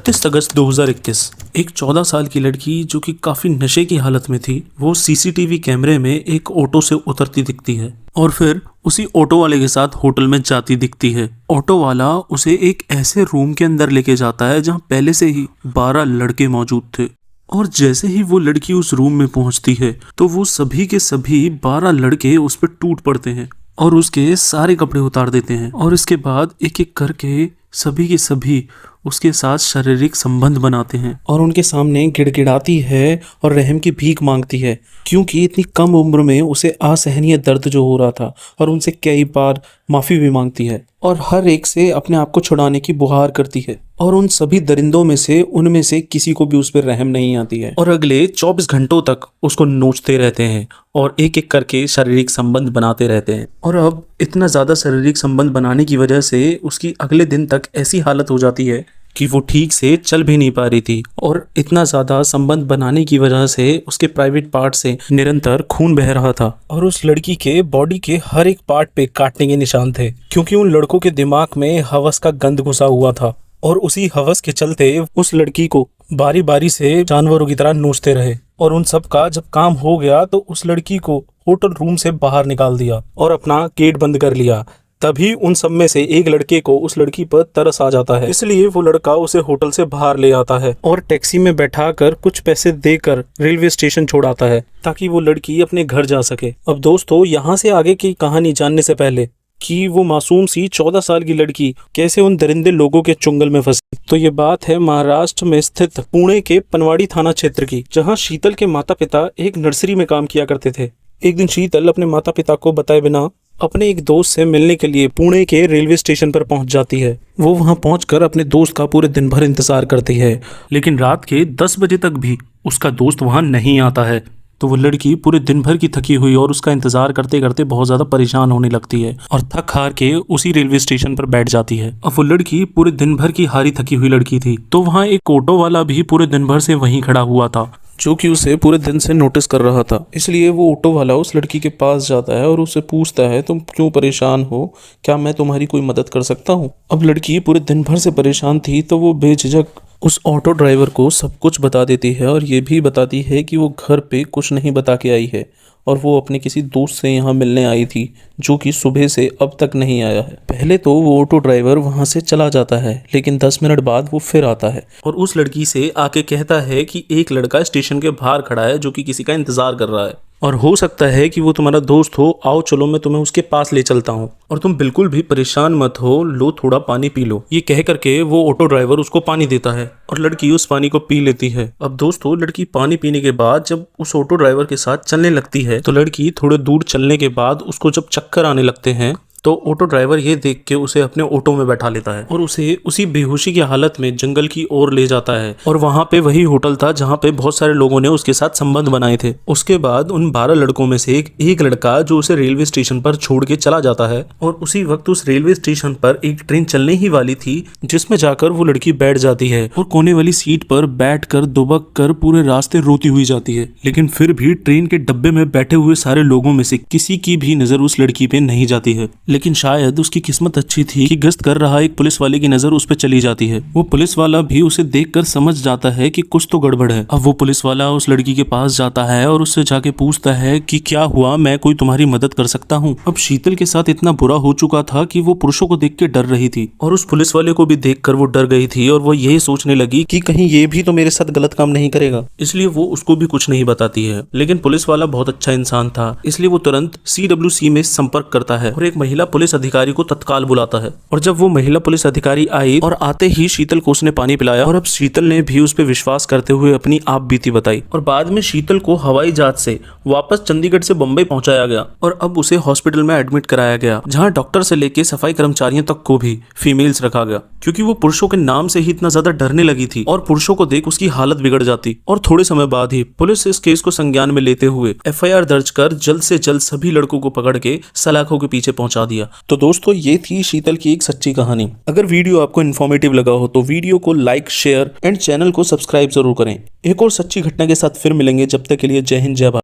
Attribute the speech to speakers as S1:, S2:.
S1: 31 अगस्त 2021 एक 14 साल की लड़की जो कि काफी नशे की हालत में थी, वो सीसीटीवी कैमरे में एक ऑटो से उतरती दिखती है और फिर उसी ऑटो वाले के साथ होटल में जाती दिखती है। ऑटो वाला उसे एक ऐसे रूम के अंदर लेके जाता है जहां पहले से ही 12 लड़के मौजूद थे और जैसे ही वो लड़की उस रूम में पहुंचती है तो वो सभी के सभी 12 लड़के उस पर टूट पड़ते हैं और उसके सारे कपड़े उतार देते हैं और इसके बाद एक एक करके सभी के सभी उसके साथ शारीरिक संबंध बनाते हैं और उनके सामने गिड़गिड़ाती है और रहम की भीख मांगती है, क्योंकि इतनी कम उम्र में उसे असहनीय दर्द जो हो रहा था और उनसे कई बार माफ़ी भी मांगती है और हर एक से अपने आप को छुड़ाने की गुहार करती है और उन सभी दरिंदों में से उनमें से किसी को भी उस पर रहम नहीं आती है और अगले 24 घंटों तक उसको नोचते रहते हैं और एक एक करके शारीरिक संबंध बनाते रहते हैं। और अब इतना ज़्यादा शारीरिक संबंध बनाने की वजह से उसकी अगले दिन तक ऐसी हालत हो जाती है कि वो ठीक से चल भी नहीं पा रही थी और इतना ज़्यादा संबंध बनाने की वजह से उसके प्राइवेट पार्ट से निरंतर खून बह रहा था और उस लड़की के बॉडी के हर एक पार्ट पे काटने के निशान थे, क्योंकि उन लड़कों के दिमाग में हवस का गंध घुसा हुआ था और उसी हवस के चलते उस लड़की को बारी बारी से जानवरों की तरह नोचते रहे और उन सब का जब काम हो गया तो उस लड़की को होटल रूम से बाहर निकाल दिया और अपना गेट बंद कर लिया। तभी उन सब में से एक लड़के को उस लड़की पर तरस आ जाता है, इसलिए वो लड़का उसे होटल से बाहर ले आता है और टैक्सी में बैठाकर कुछ पैसे देकर रेलवे स्टेशन छोड़ाता है ताकि वो लड़की अपने घर जा सके। अब दोस्तों, यहाँ से आगे की कहानी जानने से पहले कि वो मासूम सी 14 साल की लड़की कैसे उन दरिंदे लोगों के चुंगल में फंसी, तो ये बात है महाराष्ट्र में स्थित पुणे के पनवाड़ी थाना क्षेत्र की, जहाँ शीतल के माता पिता एक नर्सरी में काम किया करते थे। एक दिन शीतल अपने माता पिता को बताए बिना अपने एक दोस्त से मिलने के लिए पुणे के रेलवे स्टेशन पर पहुंच जाती है। वो वहां पहुंचकर अपने दोस्त का पूरे दिन भर इंतजार करती है, लेकिन रात के 10 बजे तक भी उसका दोस्त वहां नहीं आता है। तो वो लड़की पूरे दिन भर की थकी हुई और उसका इंतजार करते करते बहुत ज़्यादा परेशान होने लगती है और थक हार के उसी रेलवे स्टेशन पर बैठ जाती है। अब वो लड़की पूरे दिन भर की हारी थकी हुई लड़की थी, तो वहाँ एक ऑटो वाला भी पूरे दिन भर से वहीं खड़ा हुआ था जो कि उसे पूरे दिन से नोटिस कर रहा था। इसलिए वो ऑटो वाला उस लड़की के पास जाता है और उसे पूछता है, तुम क्यों परेशान हो, क्या मैं तुम्हारी कोई मदद कर सकता हूँ। अब लड़की पूरे दिन भर से परेशान थी तो वो बेझिझक उस ऑटो ड्राइवर को सब कुछ बता देती है और ये भी बताती है कि वो घर पे कुछ नहीं बता के आई है और वो अपने किसी दोस्त से यहाँ मिलने आई थी जो कि सुबह से अब तक नहीं आया है। पहले तो वो ऑटो ड्राइवर वहाँ से चला जाता है, लेकिन 10 मिनट बाद वो फिर आता है और उस लड़की से आके कहता है कि एक लड़का स्टेशन के बाहर खड़ा है जो कि किसी का इंतजार कर रहा है और हो सकता है कि वो तुम्हारा दोस्त हो, आओ चलो मैं तुम्हें उसके पास ले चलता हूँ और तुम बिल्कुल भी परेशान मत हो, लो थोड़ा पानी पी लो। ये कह करके वो ऑटो ड्राइवर उसको पानी देता है और लड़की उस पानी को पी लेती है। अब दोस्तों, लड़की पानी पीने के बाद जब उस ऑटो ड्राइवर के साथ चलने लगती है तो लड़की थोड़े दूर चलने के बाद उसको जब चक्कर आने लगते हैं तो ऑटो ड्राइवर ये देख के उसे अपने ऑटो में बैठा लेता है और उसे उसी बेहोशी की हालत में जंगल की ओर ले जाता है और वहाँ पे वही होटल था जहाँ पे बहुत सारे लोगों ने उसके साथ संबंध बनाए थे। उसके बाद उन 12 लड़कों में से एक लड़का जो उसे रेलवे स्टेशन पर छोड़ के चला जाता है और उसी वक्त उस रेलवे स्टेशन पर एक ट्रेन चलने ही वाली थी जिसमें जाकर वो लड़की बैठ जाती है और कोने वाली सीट पर बैठ कर दुबक कर पूरे रास्ते रोती हुई जाती है। लेकिन फिर भी ट्रेन के डब्बे में बैठे हुए सारे लोगों में से किसी की भी नजर उस लड़की पे नहीं जाती है, लेकिन शायद उसकी किस्मत अच्छी थी कि गश्त कर रहा एक पुलिस वाले की नजर उस पर चली जाती है। वो पुलिस वाला भी उसे देखकर समझ जाता है कि कुछ तो गड़बड़ है। अब वो पुलिस वाला उस लड़की के पास जाता है और उससे जाके पूछता है कि क्या हुआ, मैं कोई तुम्हारी मदद कर सकता हूँ। अब शीतल के साथ इतना बुरा हो चुका था कि वो पुरुषों को देख के डर रही थी और उस पुलिस वाले को भी देखकर वो डर गई थी और वो यही सोचने लगी कि कहीं ये भी तो मेरे साथ गलत काम नहीं करेगा, इसलिए वो उसको भी कुछ नहीं बताती है। लेकिन पुलिस वाला बहुत अच्छा इंसान था, इसलिए वो तुरंत CWC में संपर्क करता है और एक महिला पुलिस अधिकारी को तत्काल बुलाता है और जब वो महिला पुलिस अधिकारी आई और आते ही शीतल को उसने पानी पिलाया और अब शीतल ने भी उस पर विश्वास करते हुए अपनी आप बीती बताई और बाद में शीतल को हवाई जहाज से वापस चंडीगढ़ से बम्बई पहुंचाया गया और अब उसे हॉस्पिटल में एडमिट कराया गया, जहां डॉक्टर से लेके सफाई कर्मचारियों तक को भी फीमेल्स रखा गया, क्योंकि वो पुरुषों के नाम से ही इतना ज्यादा डरने लगी थी और पुरुषों को देख उसकी हालत बिगड़ जाती। और थोड़े समय बाद ही पुलिस इस केस को संज्ञान में लेते हुए FIR दर्ज कर जल्द से जल्द सभी लड़कों को पकड़ के सलाखों के पीछे पहुंचा दिया। तो दोस्तों, ये थी शीतल की एक सच्ची कहानी। अगर वीडियो आपको इन्फॉर्मेटिव लगा हो तो वीडियो को लाइक, शेयर एंड चैनल को सब्सक्राइब जरूर करें। एक और सच्ची घटना के साथ फिर मिलेंगे, जब तक के लिए जय हिंद, जय भारत।